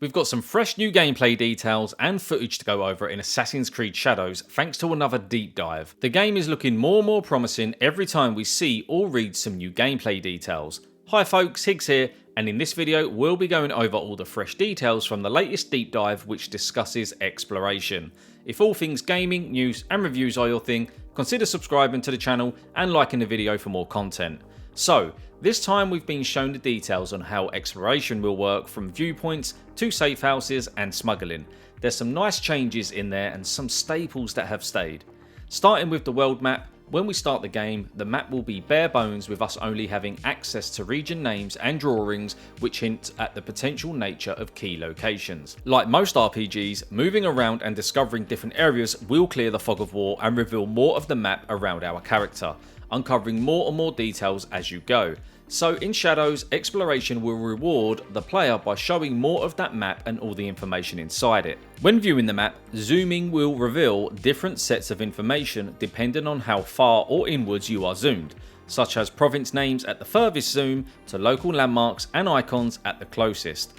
We've got some fresh new gameplay details and footage to go over in Assassin's Creed Shadows thanks to another deep dive. The game is looking more and more promising every time we see or read some new gameplay details. Hi folks, Higgs here, and in this video we'll be going over all the fresh details from the latest deep dive which discusses exploration. If all things gaming, news and reviews are your thing, consider subscribing to the channel and liking the video for more content. So, this time we've been shown the details on how exploration will work from viewpoints to safe houses and smuggling. There's some nice changes in there and some staples that have stayed. Starting with the world map, when we start the game, the map will be bare bones with us only having access to region names and drawings which hint at the potential nature of key locations. Like most RPGs, moving around and discovering different areas will clear the fog of war and reveal more of the map around our character, uncovering more and more details as you go. So in Shadows, exploration will reward the player by showing more of that map and all the information inside it. When viewing the map, zooming will reveal different sets of information depending on how far or inwards you are zoomed, such as province names at the furthest zoom to local landmarks and icons at the closest.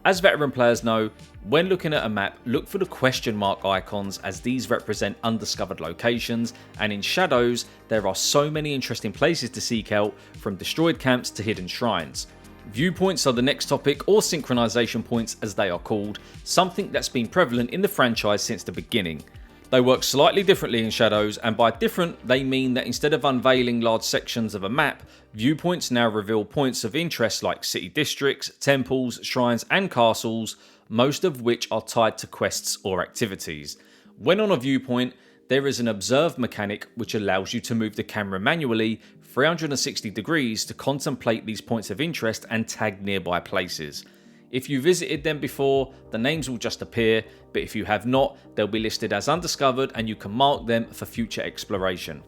As veteran players know, when looking at a map, look for the question mark icons as these represent undiscovered locations, and in Shadows there are so many interesting places to seek out, from destroyed camps to hidden shrines. Viewpoints are the next topic, or synchronization points as they are called, something that's been prevalent in the franchise since the beginning. They work slightly differently in Shadows, and by different they mean that instead of unveiling large sections of a map, viewpoints now reveal points of interest like city districts, temples, shrines and castles, most of which are tied to quests or activities. When on a viewpoint, there is an observe mechanic which allows you to move the camera manually 360 degrees to contemplate these points of interest and tag nearby places. If you visited them before, the names will just appear, but if you have not, they'll be listed as undiscovered and you can mark them for future exploration.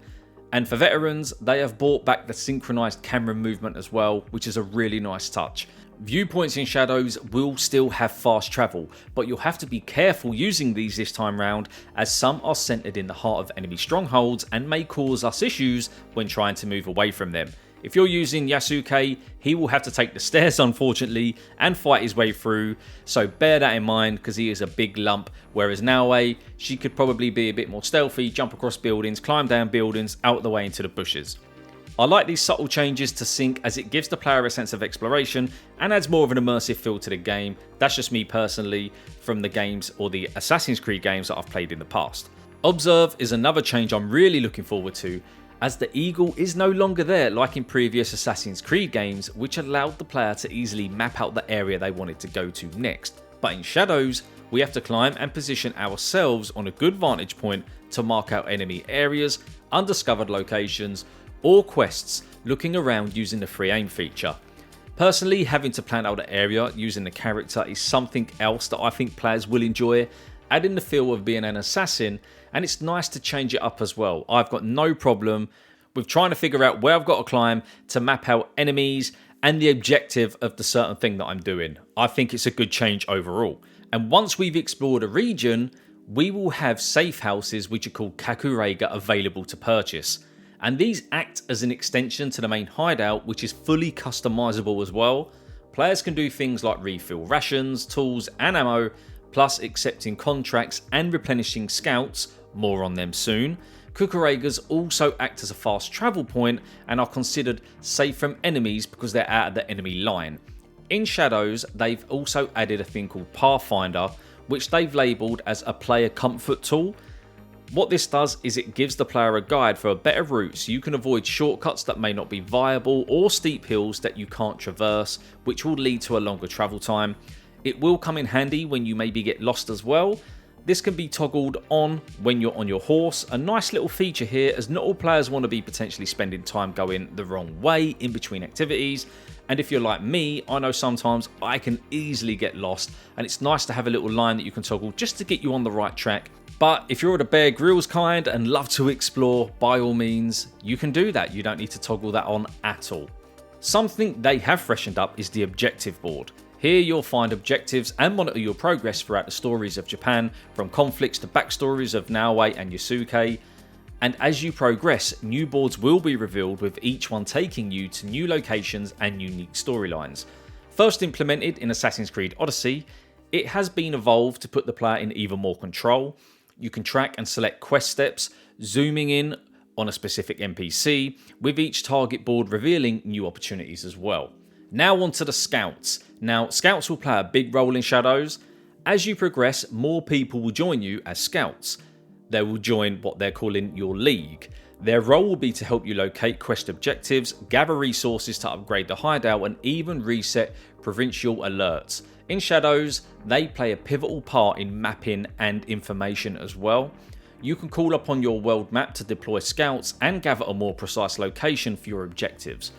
And for veterans, they have brought back the synchronized camera movement as well, which is a really nice touch. Viewpoints in Shadows will still have fast travel, but you'll have to be careful using these this time round, as some are centered in the heart of enemy strongholds and may cause us issues when trying to move away from them. If you're using Yasuke, he will have to take the stairs unfortunately and fight his way through, so bear that in mind because he is a big lump, whereas Naoe, she could probably be a bit more stealthy, jump across buildings, climb down buildings, out the way into the bushes. I like these subtle changes to sync as it gives the player a sense of exploration and adds more of an immersive feel to the game. That's just me personally from the games or the Assassin's Creed games that I've played in the past. Observe is another change I'm really looking forward to, as the eagle is no longer there like in previous Assassin's Creed games, which allowed the player to easily map out the area they wanted to go to next. But in Shadows, we have to climb and position ourselves on a good vantage point to mark out enemy areas, undiscovered locations, or quests, looking around using the free aim feature. Personally, having to plan out an area using the character is something else that I think players will enjoy, adding the feel of being an assassin, and it's nice to change it up as well. I've got no problem with trying to figure out where I've got to climb to map out enemies and the objective of the certain thing that I'm doing. I think it's a good change overall. And once we've explored a region, we will have safe houses which are called Kakurega available to purchase. And these act as an extension to the main hideout, which is fully customizable as well. Players can do things like refill rations, tools and ammo, plus accepting contracts and replenishing scouts, more on them soon. Kukuregas also act as a fast travel point and are considered safe from enemies because they're out of the enemy line. In Shadows, they've also added a thing called Pathfinder, which they've labelled as a player comfort tool. What this does is it gives the player a guide for a better route so you can avoid shortcuts that may not be viable or steep hills that you can't traverse, which will lead to a longer travel time. It will come in handy when you maybe get lost as well. This can be toggled on when you're on your horse, a nice little feature here as not all players want to be potentially spending time going the wrong way in between activities. And if you're like me, I know sometimes I can easily get lost and it's nice to have a little line that you can toggle just to get you on the right track. But if you're the Bear Grylls kind and love to explore, by all means, you can do that. You don't need to toggle that on at all. Something they have freshened up is the objective board. Here you'll find objectives and monitor your progress throughout the stories of Japan, from conflicts to backstories of Naoe and Yasuke. And as you progress, new boards will be revealed, with each one taking you to new locations and unique storylines. First implemented in Assassin's Creed Odyssey, It has been evolved to put the player in even more control. You can track and select quest steps, zooming in on a specific NPC, with each target board revealing new opportunities as well. Now onto the scouts. Now, scouts will play a big role in Shadows. As you progress, more people will join you as scouts. They will join what they're calling your league. Their role will be to help you locate quest objectives, gather resources to upgrade the hideout, and even reset provincial alerts. In Shadows, they play a pivotal part in mapping and information as well. You can call upon your world map to deploy scouts and gather a more precise location for your objectives.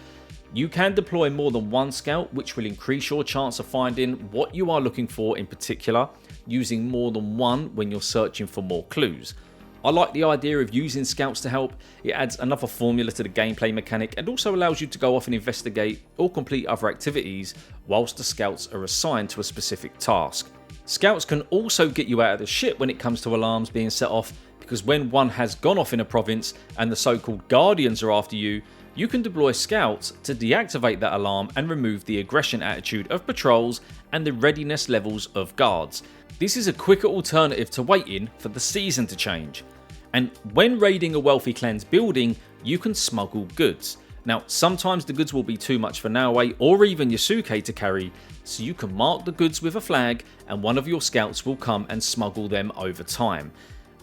You can deploy more than one scout, which will increase your chance of finding what you are looking for in particular, using more than one when you're searching for more clues. I like the idea of using scouts to help. It adds another formula to the gameplay mechanic and also allows you to go off and investigate or complete other activities whilst the scouts are assigned to a specific task. Scouts can also get you out of the shit when it comes to alarms being set off, because when one has gone off in a province and the so-called guardians are after you, you can deploy scouts to deactivate that alarm and remove the aggression attitude of patrols and the readiness levels of guards. This is a quicker alternative to waiting for the season to change. And when raiding a wealthy clan's building, you can smuggle goods. Now, sometimes the goods will be too much for Naoe or even Yasuke to carry, so you can mark the goods with a flag and one of your scouts will come and smuggle them over time.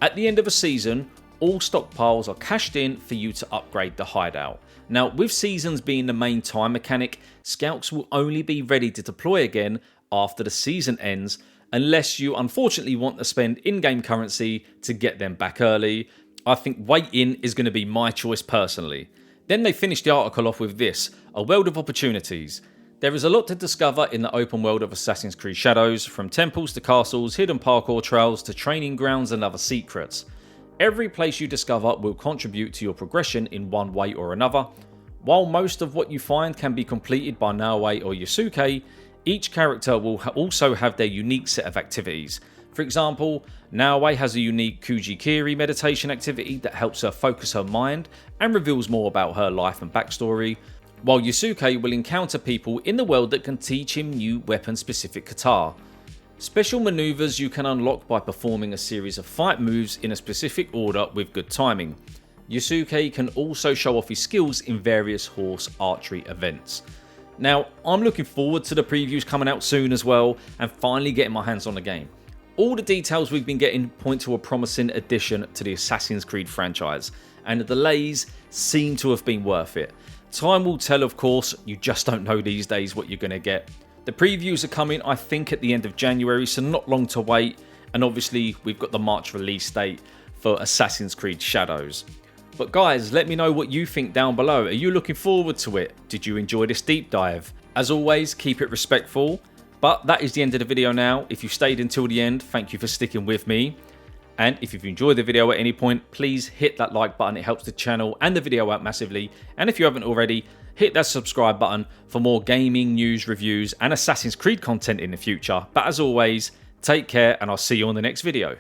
At the end of a season, all stockpiles are cashed in for you to upgrade the hideout. Now, with seasons being the main time mechanic, scouts will only be ready to deploy again after the season ends, unless you unfortunately want to spend in-game currency to get them back early. I think waiting is going to be my choice personally. Then they finish the article off with this: a world of opportunities. There is a lot to discover in the open world of Assassin's Creed Shadows, from temples to castles, hidden parkour trails to training grounds and other secrets. Every place you discover will contribute to your progression in one way or another. While most of what you find can be completed by Naoe or Yasuke, each character will also have their unique set of activities. For example, Naoe has a unique Kujikiri meditation activity that helps her focus her mind and reveals more about her life and backstory, while Yasuke will encounter people in the world that can teach him new weapon-specific kata. Special maneuvers you can unlock by performing a series of fight moves in a specific order with good timing. Yasuke can also show off his skills in various horse archery events. Now, I'm looking forward to the previews coming out soon as well, and finally getting my hands on the game. All the details we've been getting point to a promising addition to the Assassin's Creed franchise, and the delays seem to have been worth it. Time will tell, of course. You just don't know these days what you're going to get. The previews are coming, I think, at the end of January, so not long to wait. And obviously, we've got the March release date for Assassin's Creed Shadows. But guys, let me know what you think down below. Are you looking forward to it? Did you enjoy this deep dive? As always, keep it respectful. But that is the end of the video now. If you stayed until the end, thank you for sticking with me. And if you've enjoyed the video at any point, please hit that like button. It helps the channel and the video out massively. And if you haven't already, hit that subscribe button for more gaming news, reviews, and Assassin's Creed content in the future. But as always, take care, and I'll see you on the next video.